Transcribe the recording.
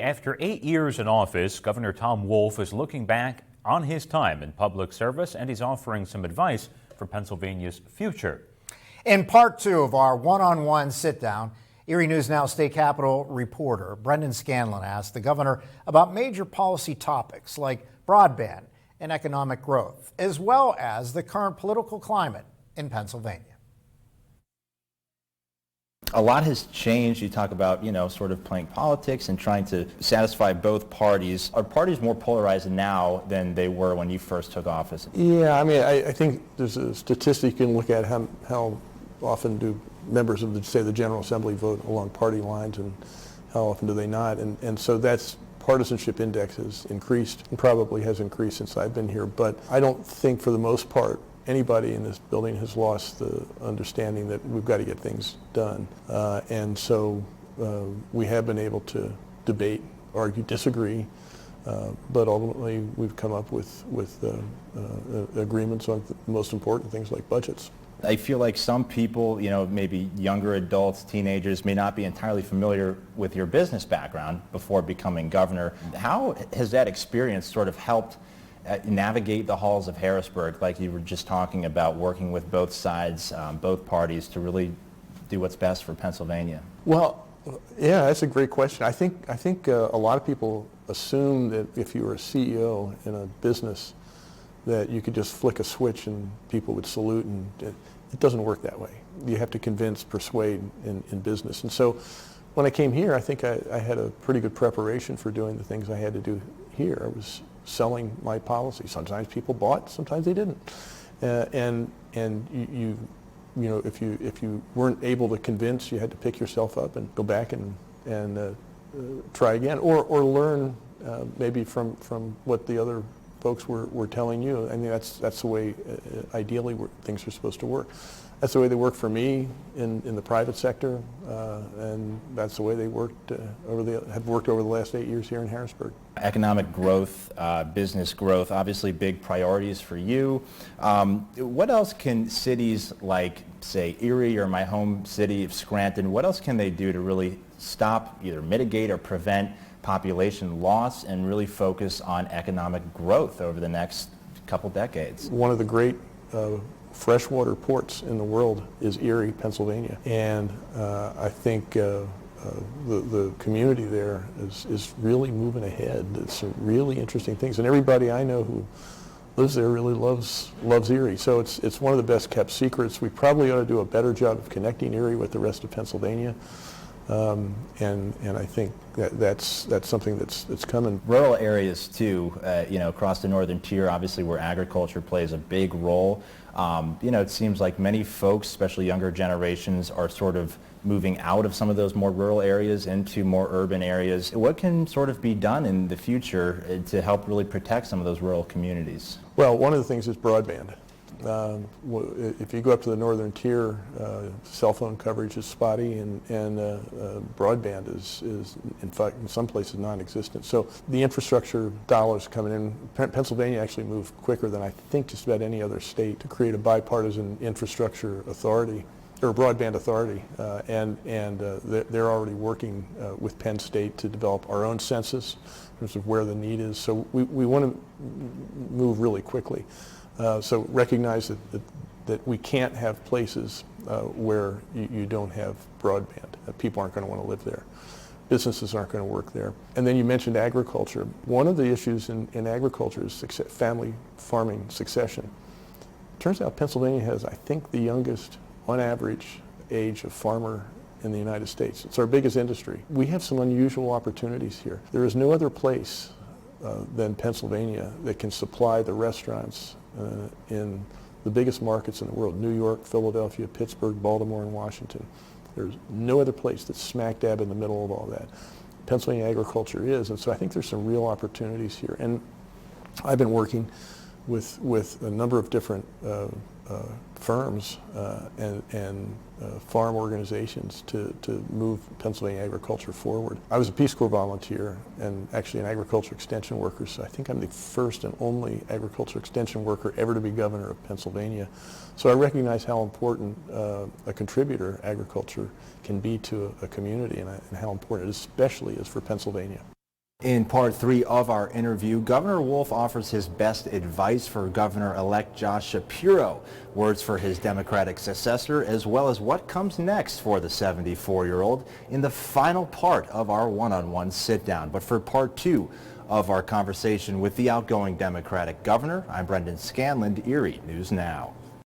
After 8 years in office, Governor Tom Wolf is looking back on his time in public service, and he's offering some advice for Pennsylvania's future. In part two of our one-on-one sit-down, Erie News Now State Capitol reporter Brendan Scanlon asked the governor about major policy topics like broadband and economic growth, as well as the current political climate in Pennsylvania. A lot has changed. You talk about, sort of playing politics and trying to satisfy both parties. Are parties more polarized now than they were when you first took office? Yeah, I think there's a statistic you can look at how often do members of the General Assembly vote along party lines and how often do they not. And so that's partisanship index has increased and probably has increased since I've been here. But I don't think for the most part anybody in this building has lost the understanding that we've got to get things done. And so we have been able to debate, argue, disagree, but ultimately we've come up with agreements on the most important things like budgets. I feel like some people, maybe younger adults, teenagers, may not be entirely familiar with your business background before becoming governor. How has that experience sort of helped navigate the halls of Harrisburg, like you were just talking about, working with both sides, both parties, to really do what's best for Pennsylvania? Well, yeah, that's a great question. I think a lot of people assume that if you were a CEO in a business that you could just flick a switch and people would salute, and it doesn't work that way. You have to convince, persuade in business. And so when I came here, I think I had a pretty good preparation for doing the things I had to do here. I was selling my policy. Sometimes people bought, sometimes they didn't. And if you weren't able to convince, you had to pick yourself up and go back and try again, or learn maybe from what the other folks were telling you. I mean, that's the way ideally things are supposed to work. That's the way they work for me in the private sector, and that's the way they have worked over the last 8 years here in Harrisburg. Economic growth, business growth, obviously big priorities for you. What else can cities like, say, Erie or my home city of Scranton, what else can they do to really stop, either mitigate or prevent population loss and really focus on economic growth over the next couple decades? One of the great freshwater ports in the world is Erie, Pennsylvania, and I think the community there is really moving ahead. It's some really interesting things, and everybody I know who lives there really loves Erie. So it's one of the best kept secrets. We probably ought to do a better job of connecting Erie with the rest of Pennsylvania. And I think that's something that's coming. Rural areas too, across the northern tier, obviously where agriculture plays a big role. It seems like many folks, especially younger generations, are sort of moving out of some of those more rural areas into more urban areas. What can sort of be done in the future to help really protect some of those rural communities? Well, one of the things is broadband. If you go up to the northern tier, cell phone coverage is spotty, and broadband is in fact in some places non-existent. So the infrastructure dollars coming in, Pennsylvania actually moved quicker than I think just about any other state to create a bipartisan infrastructure authority or broadband authority, and they're already working with Penn State to develop our own census in terms of where the need is. So we want to move really quickly. So recognize that we can't have places where you don't have broadband. People aren't going to want to live there. Businesses aren't going to work there. And then you mentioned agriculture. One of the issues in agriculture is family farming succession. Turns out Pennsylvania has, I think, the youngest, on average, age of farmer in the United States. It's our biggest industry. We have some unusual opportunities here. There is no other place than Pennsylvania that can supply the restaurants in the biggest markets in the world: New York, Philadelphia, Pittsburgh, Baltimore, and Washington. There's no other place that's smack dab in the middle of all that. Pennsylvania agriculture is, and so I think there's some real opportunities here. And I've been working with a number of different firms and farm organizations to move Pennsylvania agriculture forward. I was a Peace Corps volunteer and actually an agriculture extension worker, so I think I'm the first and only agriculture extension worker ever to be governor of Pennsylvania. So I recognize how important a contributor agriculture can be to a community, and how important it especially is for Pennsylvania. In part 3 of our interview, Governor Wolf offers his best advice for Governor-elect Josh Shapiro, words for his Democratic successor, as well as what comes next for the 74-year-old in the final part of our one-on-one sit-down. But for part 2 of our conversation with the outgoing Democratic governor, I'm Brendan Scanlon, Erie News Now.